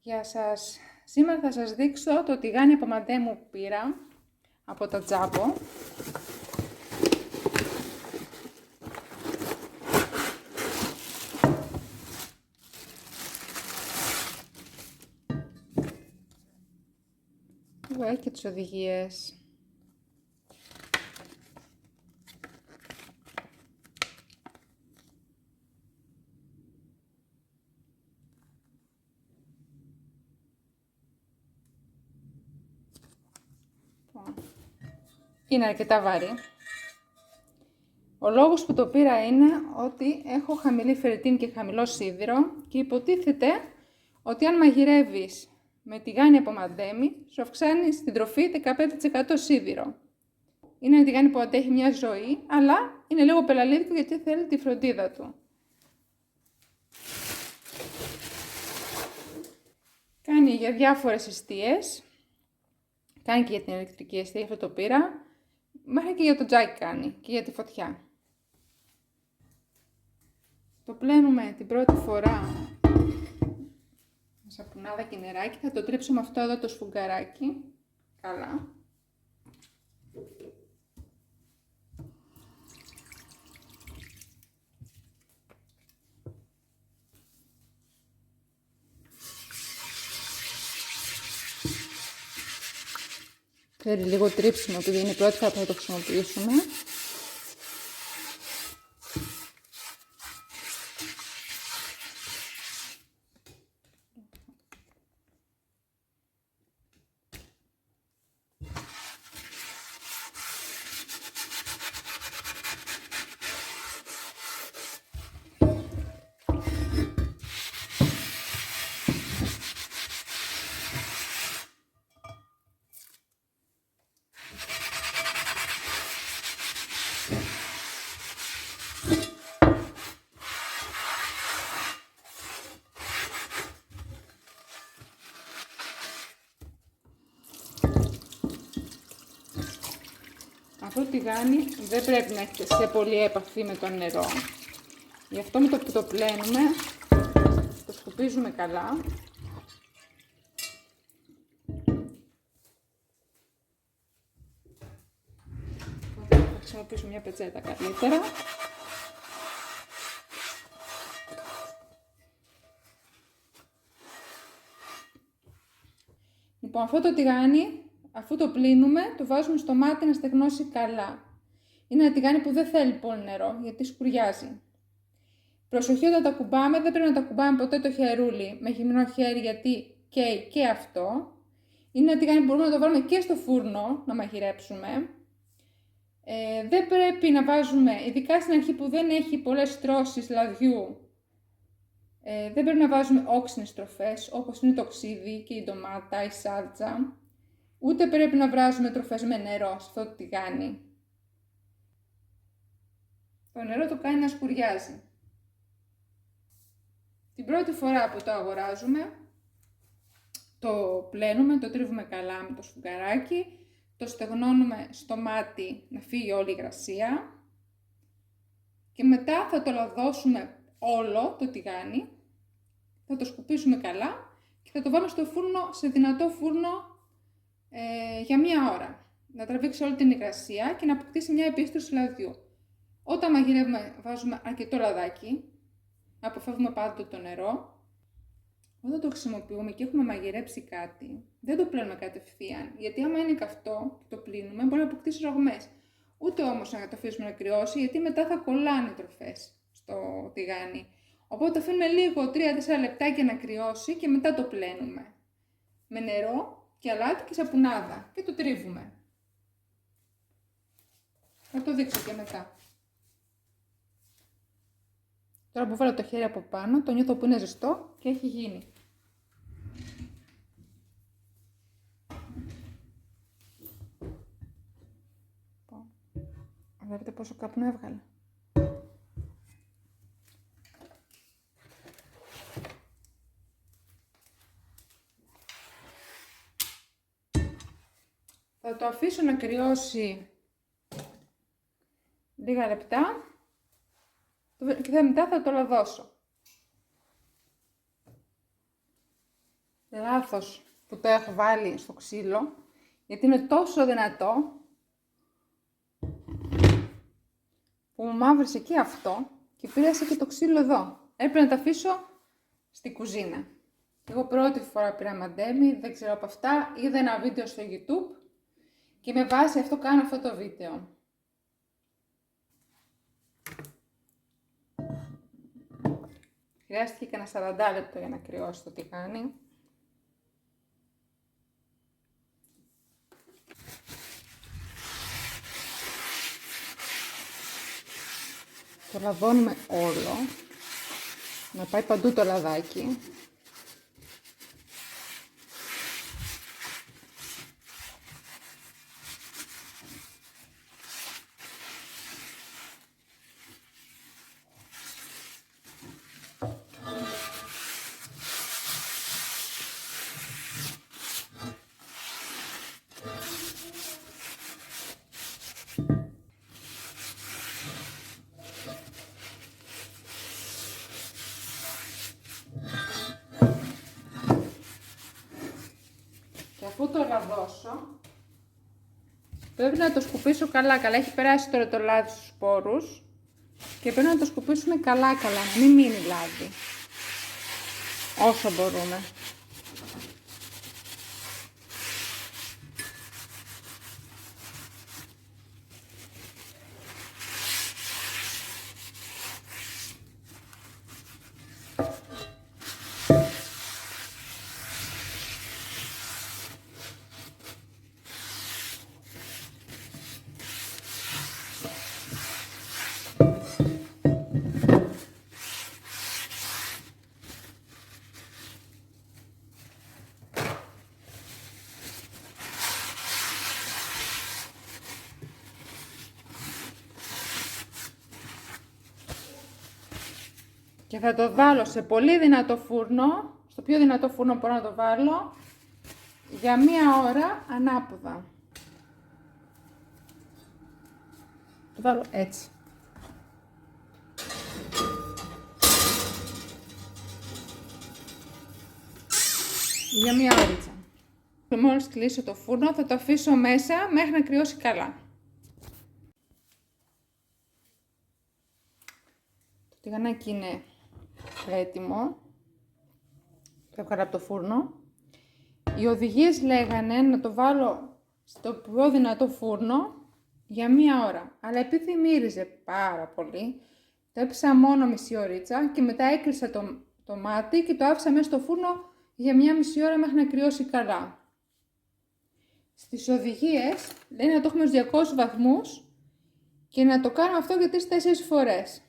Γεια σας. Σήμερα θα σας δείξω το τηγάνι από μαντέ μου που πήρα από το Τζάμπο. Εδώ έχει και τις οδηγίες. Είναι αρκετά βαρύ. Ο λόγος που το πήρα είναι ότι έχω χαμηλή φερριτίνη και χαμηλό σίδηρο και υποτίθεται ότι αν μαγειρεύεις με τηγάνι από μαντέμι, σου αυξάνει στην τροφή 15% σίδηρο. Είναι ένα τηγάνι που αντέχει μια ζωή, αλλά είναι λίγο πελαλίδικο γιατί θέλει τη φροντίδα του. Κάνει για διάφορες εστίες. Κάνει και για την ηλεκτρική εστία, αυτό το πήρα. Μέχρι και για το τζάκι κάνει και για τη φωτιά. Το πλένουμε την πρώτη φορά με σαπουνάδα και νεράκι. Θα το τρίψω με αυτό εδώ το σφουγγαράκι. Καλά. Θέλει λίγο τρίψιμο επειδή είναι η πρώτη φορά που θα το χρησιμοποιήσουμε. Αυτό το τηγάνι δεν πρέπει να έχετε σε πολλή επαφή με το νερό. Γι' αυτό με το που το πλένουμε, το σκουπίζουμε καλά. Θα χρησιμοποιήσω μια πετσέτα καλύτερα. Λοιπόν, αυτό το τηγάνι, αφού το πλύνουμε, το βάζουμε στο μάτι να στεγνώσει καλά. Είναι ένα τηγάνι που δεν θέλει πολύ νερό, γιατί σκουριάζει. Προσοχή όταν τα κουμπάμε, δεν πρέπει να τα κουμπάμε ποτέ το χερούλι με γυμνό χέρι, γιατί καίει και αυτό. Είναι ένα τηγάνι που μπορούμε να το βάλουμε και στο φούρνο, να μαγειρέψουμε. Δεν πρέπει να βάζουμε, ειδικά στην αρχή που δεν έχει πολλές στρώσεις λαδιού, δεν πρέπει να βάζουμε όξινες τροφές, όπως είναι το ξύδι και η ντομάτα, η σάλτσα. Ούτε πρέπει να βράζουμε τροφές με νερό σε αυτό το τηγάνι. Το νερό το κάνει να σκουριάζει. Την πρώτη φορά που το αγοράζουμε, το πλένουμε, το τρίβουμε καλά με το σφουγγαράκι, το στεγνώνουμε στο μάτι να φύγει όλη η υγρασία και μετά θα το λαδώσουμε όλο το τηγάνι, θα το σκουπίσουμε καλά και θα το βάλουμε στο φούρνο, σε δυνατό φούρνο, για μία ώρα. Να τραβήξει όλη την υγρασία και να αποκτήσει μια επίστρωση λαδιού. Όταν μαγειρεύουμε βάζουμε αρκετό λαδάκι, αποφεύγουμε πάντοτε το νερό. Όταν το χρησιμοποιούμε και έχουμε μαγειρέψει κάτι, δεν το πλένουμε κατευθείαν, γιατί άμα είναι καυτό και το πλύνουμε μπορεί να αποκτήσει ρογμές. Ούτε όμως να το αφήσουμε να κρυώσει, γιατί μετά θα κολλάνε οι τροφές στο τηγάνι. Οπότε αφήνουμε λίγο 3-4 λεπτάκια να κρυώσει και μετά το πλένουμε. Με νερό και αλάτι και σαπουνάδα και το τρίβουμε. Θα το δείξω και μετά. Τώρα που βάλω το χέρι από πάνω, το νιώθω που είναι ζεστό και έχει γίνει. Βλέπετε πόσο καπνό έβγαλε. Θα το αφήσω να κρυώσει λίγα λεπτά και μετά θα το λαδώσω. λάθος που το έχω βάλει στο ξύλο, γιατί είναι τόσο δυνατό που μου μαύρισε και αυτό και πήρασε και το ξύλο εδώ. Έπρεπε να τα αφήσω στη κουζίνα. Εγώ πρώτη φορά πήρα μαντέμι, δεν ξέρω από αυτά, είδα ένα βίντεο στο YouTube και με βάση αυτό κάνω αυτό το βίντεο. Χρειάστηκε κανένα 40 λεπτό για να κρυώσει το τηγάνι. Το λαδώνουμε όλο, να πάει παντού το λαδάκι. Και αφού το λαδώσω, πρέπει να το σκουπίσω καλά. Έχει περάσει τώρα το λάδι στους σπόρους και πρέπει να το σκουπίσουμε καλά, να μην μείνει λάδι. Όσο μπορούμε. Και θα το βάλω σε πολύ δυνατό φούρνο, στο πιο δυνατό φούρνο μπορώ να το βάλω, για 1 ώρα ανάποδα. Το βάλω έτσι. Για 1 ώριτσα. Μόλις κλείσω το φούρνο θα το αφήσω μέσα μέχρι να κρυώσει καλά. Το τηγανάκι είναι έτοιμο. Το έβγαλα από το φούρνο. Οι οδηγίες λέγανε να το βάλω στο πιο δυνατό φούρνο για 1 ώρα. Αλλά επειδή μύριζε πάρα πολύ, το έπισα μόνο μισή ωρίτσα και μετά έκλεισα το μάτι και το άφησα μέσα στο φούρνο για 1,5 ώρα μέχρι να κρυώσει καλά. Στις οδηγίες λένε να το έχουμε στους 200 βαθμούς και να το κάνουμε αυτό για 3-4 φορές.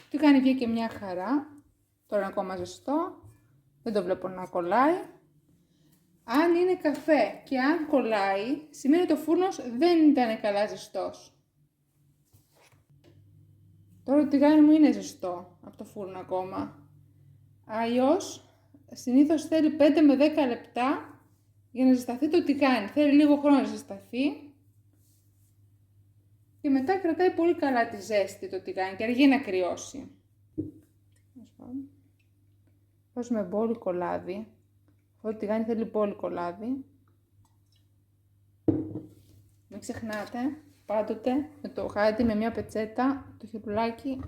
Τι κάνει, βγήκε μια χαρά. Τώρα είναι ακόμα ζεστό. Δεν το βλέπω να κολλάει. Αν είναι καφέ και αν κολλάει, σημαίνει ότι ο φούρνος δεν ήταν καλά ζεστός. Τώρα το τηγάνι μου είναι ζεστό από το φούρνο ακόμα. Αλλιώς, συνήθως θέλει 5 με 10 λεπτά για να ζεσταθεί το τηγάνι. Θέλει λίγο χρόνο να ζεσταθεί. Και μετά κρατάει πολύ καλά τη ζέστη το τηγάνι και αργεί να κρυώσει. Βάζουμε μπόλικο λάδι. Αυτό το τηγάνι θέλει μπόλικο λάδι. Μην ξεχνάτε πάντοτε με το γάντι, με μια πετσέτα, το χερουλάκι.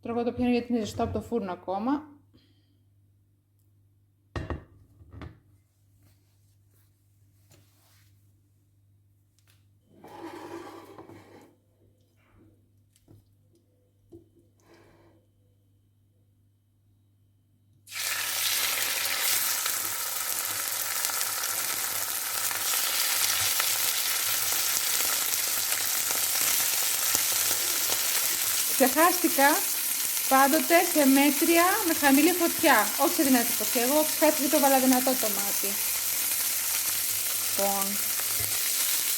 Τώρα το πιάνω γιατί είναι ζεστό από το φούρνο ακόμα. Ξεχάστηκα πάντοτε σε μέτρια με χαμηλή φωτιά, όχι σε δυνατή φωτιά. Εγώ ξεχάστηκα το βάλα δυνατό το μάτι. Λοιπόν,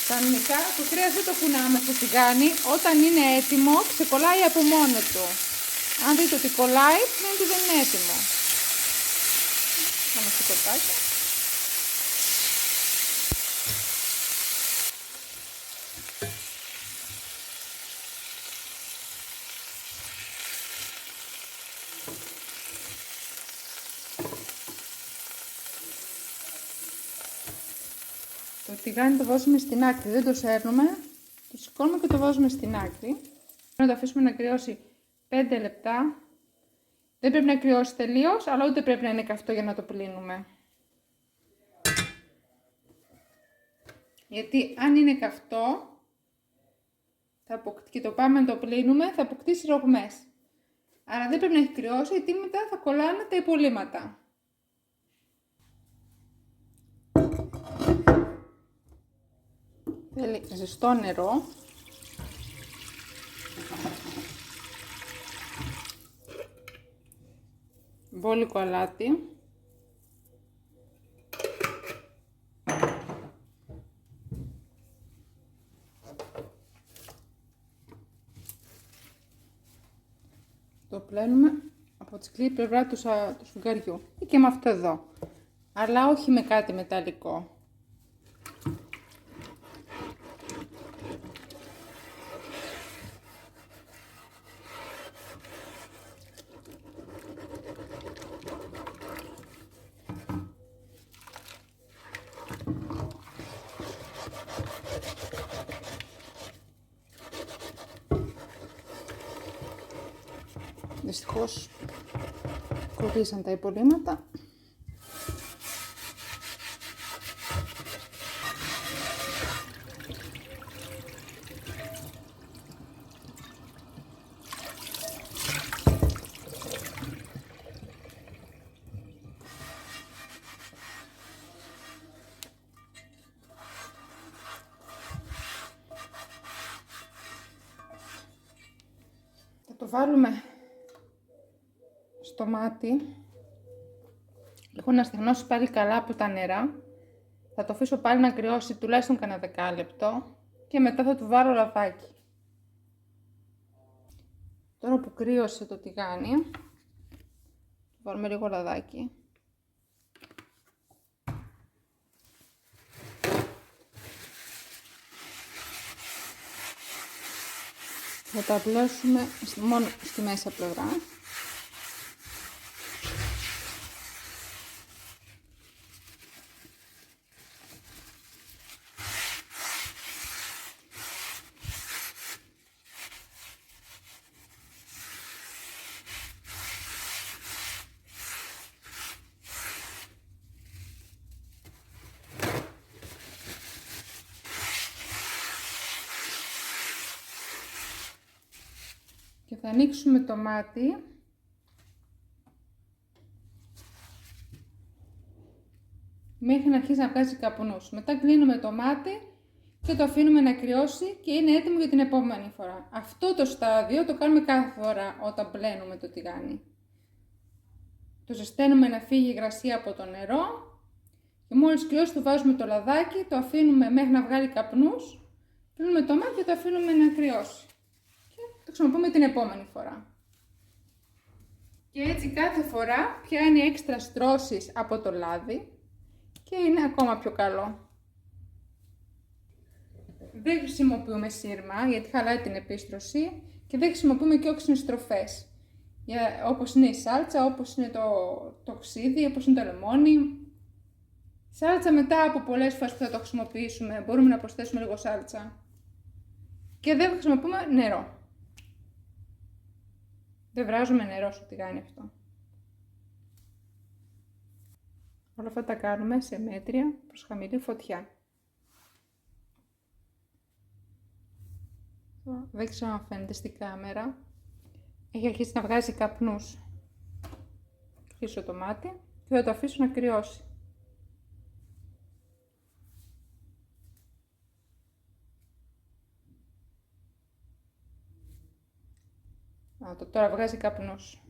κανονικά το κρέας δεν το κουνάμε στο τηγάνι. Όταν είναι έτοιμο, ξεκολλάει από μόνο του. Αν δείτε ότι κολλάει, σημαίνει ότι δεν είναι έτοιμο. Πάμε στο κοτάκι. τηγάνι το βάζουμε στην άκρη, δεν το σέρνουμε, το σηκώνουμε και το βάζουμε στην άκρη. Να το αφήσουμε να κρυώσει 5 λεπτά. Δεν πρέπει να κρυώσει τελείως, αλλά ούτε πρέπει να είναι καυτό για να το πλύνουμε. Γιατί αν είναι καυτό και το πάμε να το πλύνουμε, θα αποκτήσει ρογμές. Άρα δεν πρέπει να έχει κρυώσει, γιατί μετά θα κολλάνε τα υπολείμματα. Θέλει ζεστό νερό. Μπόλικο αλάτι. Το πλένουμε από τη σκληρή πλευρά του σφουγγαριού ή και με αυτό εδώ, αλλά όχι με κάτι μεταλλικό. Δυστυχώς κολλήσαν τα υπολείμματα. Θα το βάλουμε στο μάτι, λίγο να στεγνώσει πάλι καλά από τα νερά. Θα το αφήσω πάλι να κρυώσει τουλάχιστον κανένα δεκάλεπτο και μετά θα του βάλω λαδάκι. Τώρα που κρύωσε το τηγάνι, του βάλουμε λίγο λαδάκι. Θα τα απλώσουμε μόνο στη μέσα πλευρά. Και θα ανοίξουμε το μάτι μέχρι να αρχίσει να βγάζει καπνούς. Μετά κλείνουμε το μάτι και το αφήνουμε να κρυώσει και είναι έτοιμο για την επόμενη φορά. Αυτό το στάδιο το κάνουμε κάθε φορά όταν πλένουμε το τηγάνι. Το ζεσταίνουμε να φύγει η υγρασία από το νερό και μόλις κρυώσει του βάζουμε το λαδάκι, το αφήνουμε μέχρι να βγάλει καπνούς, κλείνουμε το μάτι και το αφήνουμε να κρυώσει. Το χρησιμοποιούμε την επόμενη φορά. Και έτσι κάθε φορά πιάνει έξτρα στρώσεις από το λάδι και είναι ακόμα πιο καλό. Δεν χρησιμοποιούμε σύρμα γιατί χαλάει την επίστρωση και δεν χρησιμοποιούμε και όξινες στροφές. Όπως είναι η σάλτσα, όπως είναι το ξύδι, όπως είναι το λεμόνι. Σάλτσα μετά από πολλές φορές που θα το χρησιμοποιήσουμε μπορούμε να προσθέσουμε λίγο σάλτσα. Και δεν χρησιμοποιούμε νερό. Δεν βράζουμε νερό στο τηγάνι αυτό. Όλα αυτά τα κάνουμε σε μέτρια προς χαμηλή φωτιά. Δεν ξέρω αν φαίνεται στην κάμερα. Έχει αρχίσει να βγάζει καπνούς. Κλείσω το μάτι και θα το αφήσω να κρυώσει. Τώρα βγάζει καπνούς.